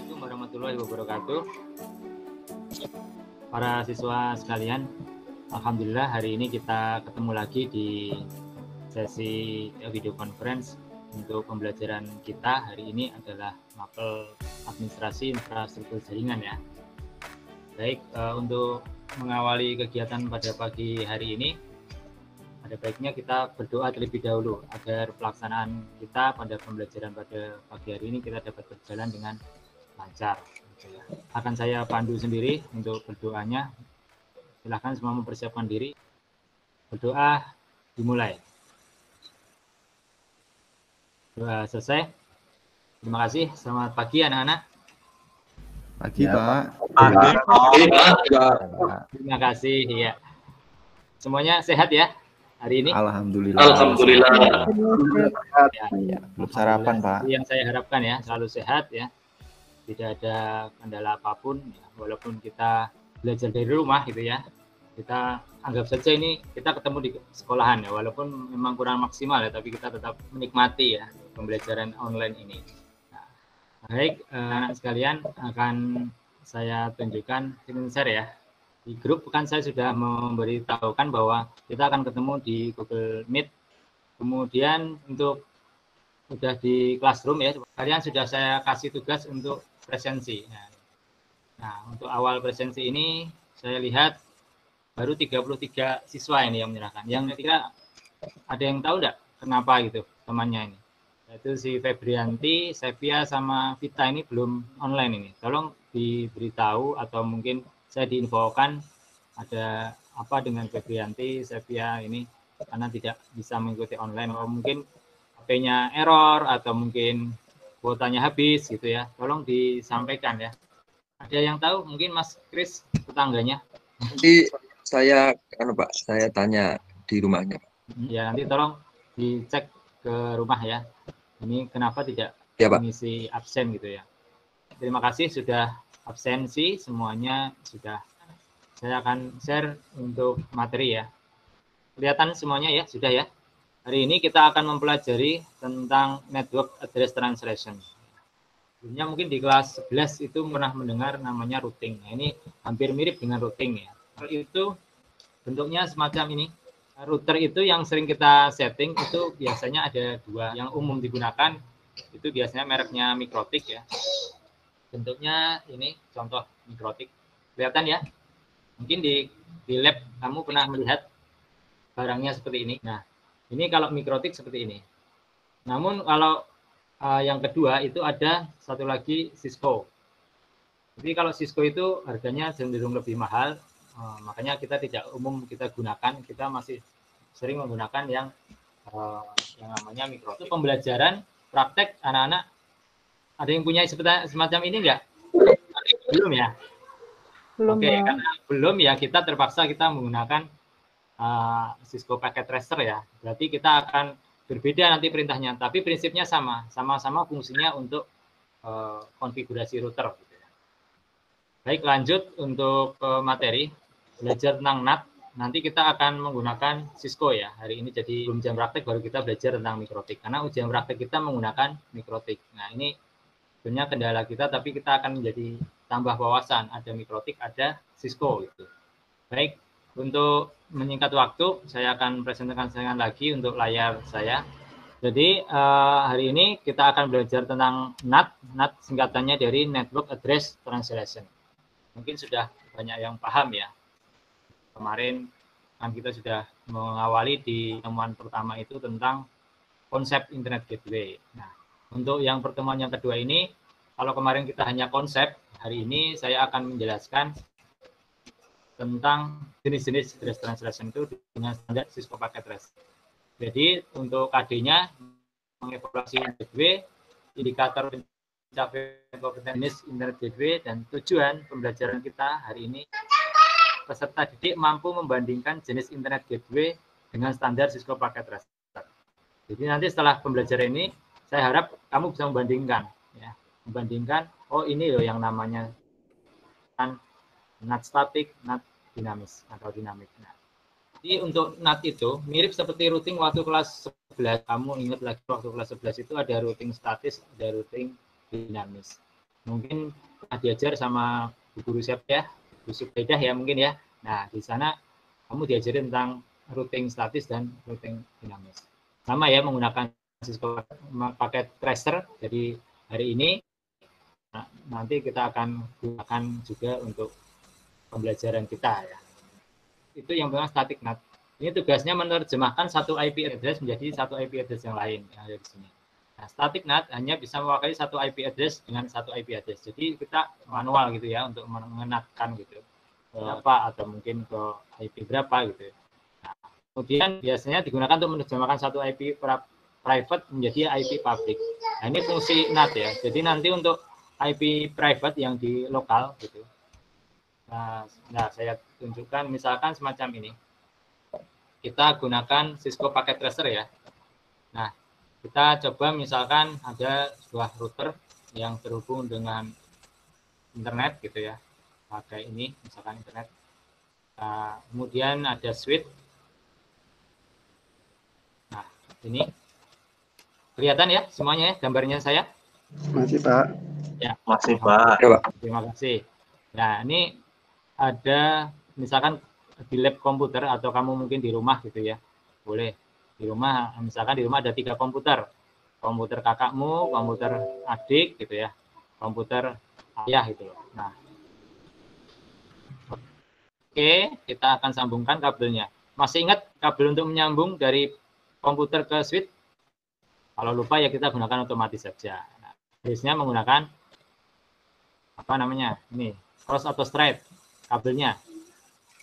Assalamualaikum warahmatullahi wabarakatuh. Para siswa sekalian, alhamdulillah hari ini kita ketemu lagi di sesi video conference untuk pembelajaran kita. Hari ini adalah mapel administrasi infrastruktur jaringan ya. Baik, untuk mengawali kegiatan pada pagi hari ini, ada baiknya kita berdoa terlebih dahulu agar pelaksanaan kita pada pembelajaran pada pagi hari ini kita dapat berjalan dengan lancar. Akan saya pandu sendiri untuk berdoanya. Silahkan semua mempersiapkan diri. Berdoa dimulai. Doa selesai. Terima kasih. Selamat pagi anak-anak. Pagi, ya, Pak. Pagi, Pak. Terima kasih. Ya. Semuanya sehat ya hari ini? Alhamdulillah. Alhamdulillah. Ya, belum sarapan, Pak. Yang saya harapkan ya, selalu sehat ya. Tidak ada kendala apapun ya. Walaupun kita belajar dari rumah gitu ya. Kita anggap saja ini kita ketemu di sekolahan ya, walaupun memang kurang maksimal ya, tapi kita tetap menikmati ya pembelajaran online ini. Nah, baik, anak sekalian, akan saya tunjukkan screen share ya. Di grup kan saya sudah memberitahukan bahwa kita akan ketemu di Google Meet. Kemudian untuk sudah di classroom ya, kalian sudah saya kasih tugas untuk presensi. Nah, untuk awal presensi ini saya lihat baru 33 siswa ini yang menyerahkan. Yang ketiga ada yang tahu enggak kenapa gitu temannya ini? Yaitu si Febrianti, Sepia sama Vita ini belum online ini. Tolong diberitahu atau mungkin saya diinfokan ada apa dengan Febrianti, Sepia ini karena tidak bisa mengikuti online, atau mungkin HP-nya error atau mungkin kuotanya habis gitu ya. Tolong disampaikan ya. Ada yang tahu? Mungkin Mas Kris tetangganya. Nanti saya Pak, saya tanya di rumahnya. Ya, nanti tolong dicek ke rumah ya. Ini kenapa tidak ya, Pak, mengisi absen gitu ya. Terima kasih sudah absensi semuanya sudah. Saya akan share untuk materi ya. Kelihatan semuanya ya, sudah ya. Hari ini kita akan mempelajari tentang network address translation. Sebelumnya mungkin di kelas 11 itu pernah mendengar namanya routing. Nah, ini hampir mirip dengan routing ya. Kalau itu bentuknya semacam ini. Router itu yang sering kita setting itu biasanya ada dua. Yang umum digunakan itu biasanya mereknya Mikrotik ya. Bentuknya ini contoh Mikrotik. Kelihatan ya? Mungkin di lab kamu pernah melihat barangnya seperti ini. Nah, ini kalau Mikrotik seperti ini. Namun kalau yang kedua itu ada satu lagi Cisco. Jadi kalau Cisco itu harganya cenderung lebih mahal, makanya kita tidak umum kita gunakan. Kita masih sering menggunakan yang namanya Mikrotik. Itu pembelajaran praktek anak-anak. Ada yang punya semacam ini enggak? Belum ya? Belum. Oke, karena belum ya kita terpaksa kita menggunakan Cisco Packet Tracer ya. Berarti kita akan berbeda nanti perintahnya, tapi prinsipnya sama-sama fungsinya untuk konfigurasi router. Gitu ya. Baik, lanjut untuk materi belajar tentang NAT. Nanti kita akan menggunakan Cisco ya. Hari ini jadi ujian praktek baru kita belajar tentang Mikrotik. Karena ujian praktek kita menggunakan Mikrotik. Nah ini sebenarnya kendala kita, tapi kita akan menjadi tambah wawasan. Ada Mikrotik, ada Cisco. Gitu. Baik. Untuk menyingkat waktu, saya akan presentasikan lagi untuk layar saya. Jadi hari ini kita akan belajar tentang NAT. NAT singkatannya dari Network Address Translation. Mungkin sudah banyak yang paham ya. Kemarin kan kita sudah mengawali di pertemuan pertama itu tentang konsep Internet Gateway. Nah, untuk yang pertemuan yang kedua ini, kalau kemarin kita hanya konsep, hari ini saya akan menjelaskan tentang jenis-jenis address translation itu dengan standar Cisco Packet Tracer. Jadi untuk KD-nya mengevaluasi gateway, indikator pencapaian kompetensi jenis Internet Gateway, dan tujuan pembelajaran kita hari ini peserta didik mampu membandingkan jenis Internet Gateway dengan standar Cisco Packet Tracer. Jadi nanti setelah pembelajaran ini, saya harap kamu bisa membandingkan, ya, membandingkan. Oh ini loh yang namanya NAT statik, NAT dinamis atau dinamik. Nah, jadi untuk NAT itu mirip seperti routing waktu kelas 11. Kamu ingat lagi waktu kelas 11 itu ada routing statis, ada routing dinamis. mungkin pernah diajar sama guru siapa ya, Bu Subaidah ya mungkin ya. Nah, di sana kamu diajarin tentang routing statis dan routing dinamis. Sama ya, menggunakan Cisco paket tracer. Jadi hari ini nanti kita akan gunakan juga untuk pembelajaran kita ya. Itu yang pertama static NAT. Ini tugasnya menerjemahkan satu IP address menjadi satu IP address yang lain yang ada di sini. Nah, static NAT hanya bisa mewakili satu IP address dengan satu IP address. Jadi kita manual gitu ya untuk mengenatkan gitu berapa atau mungkin ke IP berapa gitu. Nah, kemudian biasanya digunakan untuk menerjemahkan satu IP private menjadi IP public. Nah, ini fungsi NAT ya. Jadi nanti untuk IP private yang di lokal gitu. Nah, saya tunjukkan misalkan semacam ini. Kita gunakan Cisco Packet Tracer ya. Nah, kita coba misalkan ada sebuah router yang terhubung dengan internet gitu ya. Pakai ini misalkan internet. Kemudian ada switch. Nah, ini kelihatan ya semuanya ya gambarnya saya? Masih, Pak. Ya, masih, Pak. Terima kasih. Nah, ini ada misalkan di lab komputer atau kamu mungkin di rumah gitu ya, boleh di rumah, misalkan di rumah ada 3 komputer kakakmu, komputer adik gitu ya, komputer ayah gitu loh. Nah, oke, kita akan sambungkan kabelnya. Masih ingat kabel untuk menyambung dari komputer ke switch? Kalau lupa ya kita gunakan otomatis saja. Nah, biasanya menggunakan apa namanya ini, cross atau straight kabelnya.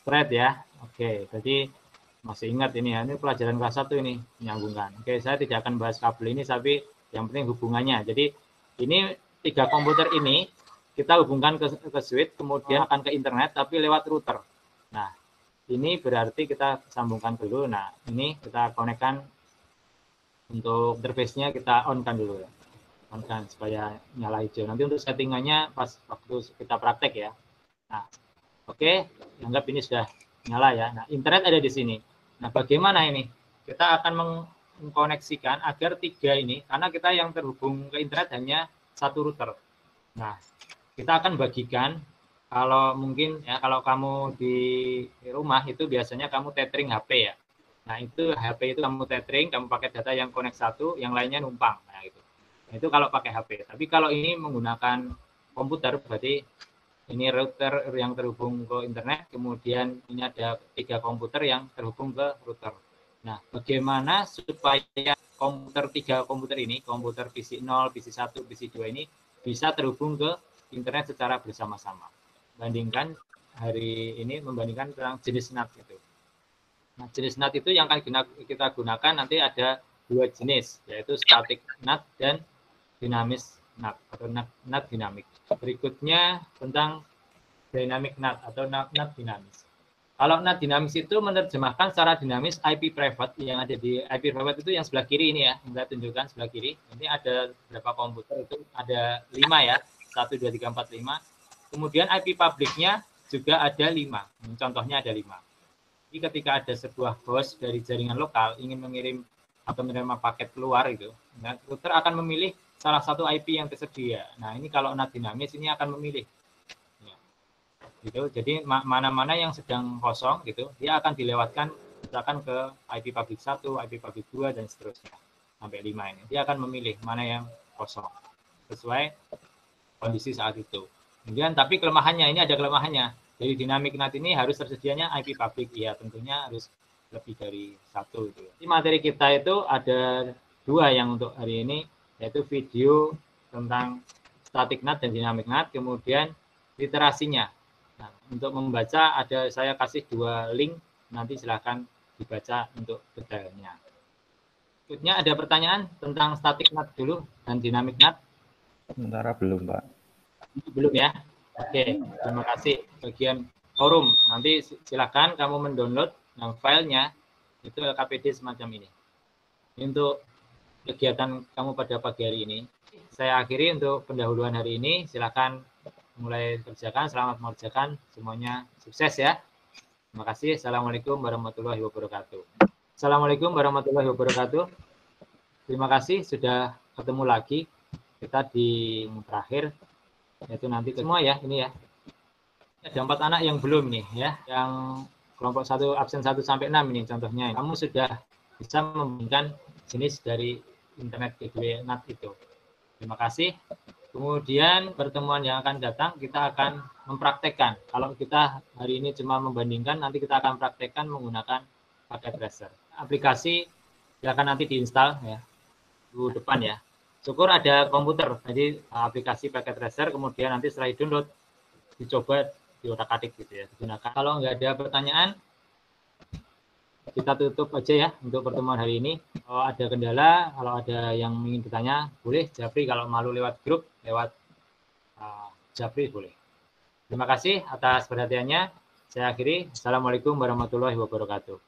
Straight ya. Oke, jadi masih ingat ini ya, ini pelajaran kelas 1 ini menyambungkan. Oke, saya tidak akan bahas kabel ini, tapi yang penting hubungannya. Jadi ini 3 komputer ini kita hubungkan ke switch, kemudian akan ke internet tapi lewat router. Nah, ini berarti kita sambungkan dulu. Nah, ini kita konekkan untuk interface-nya, kita on-kan dulu ya. On-kan supaya nyala hijau. Nanti untuk settingannya pas waktu kita praktek ya. Nah, oke, anggap ini sudah nyala ya. Nah, internet ada di sini. Nah, bagaimana ini? Kita akan mengkoneksikan agar 3 ini, karena kita yang terhubung ke internet hanya 1 router. Nah, kita akan bagikan, kalau mungkin ya, kalau kamu di rumah itu biasanya kamu tethering HP ya. Nah, itu HP itu kamu tethering, kamu pakai data yang connect 1, yang lainnya numpang. Nah, itu. Nah, itu kalau pakai HP. Tapi kalau ini menggunakan komputer, berarti ini router yang terhubung ke internet, kemudian ini ada 3 komputer yang terhubung ke router. Nah, bagaimana supaya komputer 3 komputer ini, komputer PC 0, PC 1, PC 2 ini bisa terhubung ke internet secara bersama-sama. Bandingkan hari ini membandingkan tentang jenis NAT itu. Nah, jenis NAT itu yang akan kita gunakan nanti ada 2 jenis, yaitu static NAT dan dinamis NAT atau NAT dinamik. Berikutnya tentang dynamic NAT atau NAT dinamis. Kalau NAT dinamis itu menerjemahkan secara dinamis IP private yang ada di IP private itu yang sebelah kiri ini ya, yang saya tunjukkan sebelah kiri. Ini ada berapa komputer itu? Ada 5 ya, 1, 2, 3, 4, 5. Kemudian IP publiknya juga ada 5. Contohnya ada 5. Jadi ketika ada sebuah host dari jaringan lokal ingin mengirim atau menerima paket keluar itu, nah, router akan memilih salah satu IP yang tersedia. Nah, ini kalau NAT dinamis ini akan memilih. Ya. Gitu. Jadi mana-mana yang sedang kosong gitu, dia akan dilewatkan misalkan ke IP public 1, IP public 2 dan seterusnya sampai 5 ini. Dia akan memilih mana yang kosong sesuai kondisi saat itu. Kemudian tapi kelemahannya, ini ada kelemahannya. Jadi dynamic NAT ini harus tersedianya IP public, ya tentunya harus lebih dari 1 itu. Di materi kita itu ada 2 yang untuk hari ini, yaitu video tentang static NAT dan dynamic NAT, kemudian literasinya. Nah, untuk membaca ada saya kasih 2 link, nanti silahkan dibaca untuk detailnya. Berikutnya ada pertanyaan tentang static NAT dulu dan dynamic NAT. Sementara belum, Pak. Belum ya? Oke, terima kasih bagian forum. Nanti silahkan kamu mendownload filenya, itu LKPD semacam ini. Untuk kegiatan kamu pada pagi hari ini, saya akhiri untuk pendahuluan hari ini. Silahkan mulai kerjakan, selamat mengerjakan, semuanya sukses ya. Terima kasih. Assalamualaikum warahmatullahi wabarakatuh. Assalamualaikum warahmatullahi wabarakatuh. Terima kasih sudah ketemu lagi. Kita di terakhir Yaitu nanti semua ya, ini ya. Ada 4 anak yang belum nih ya, yang kelompok 1 absen 1 sampai 6 ini contohnya. Kamu sudah bisa memberikan jenis dari internet gateway NAT itu. Terima kasih. Kemudian pertemuan yang akan datang kita akan mempraktekkan. Kalau kita hari ini cuma membandingkan, nanti kita akan praktekkan menggunakan paket tracer. Aplikasi silakan nanti diinstal ya, minggu depan ya. Syukur ada komputer, jadi aplikasi paket tracer, kemudian nanti setelah download dicoba diotak-atik gitu ya, digunakan. Kalau nggak ada pertanyaan, kita tutup aja ya untuk pertemuan hari ini. Kalau ada kendala, kalau ada yang ingin bertanya, boleh Japri. Kalau malu lewat grup, lewat Japri boleh. Terima kasih atas perhatiannya. Saya akhiri. Assalamualaikum warahmatullahi wabarakatuh.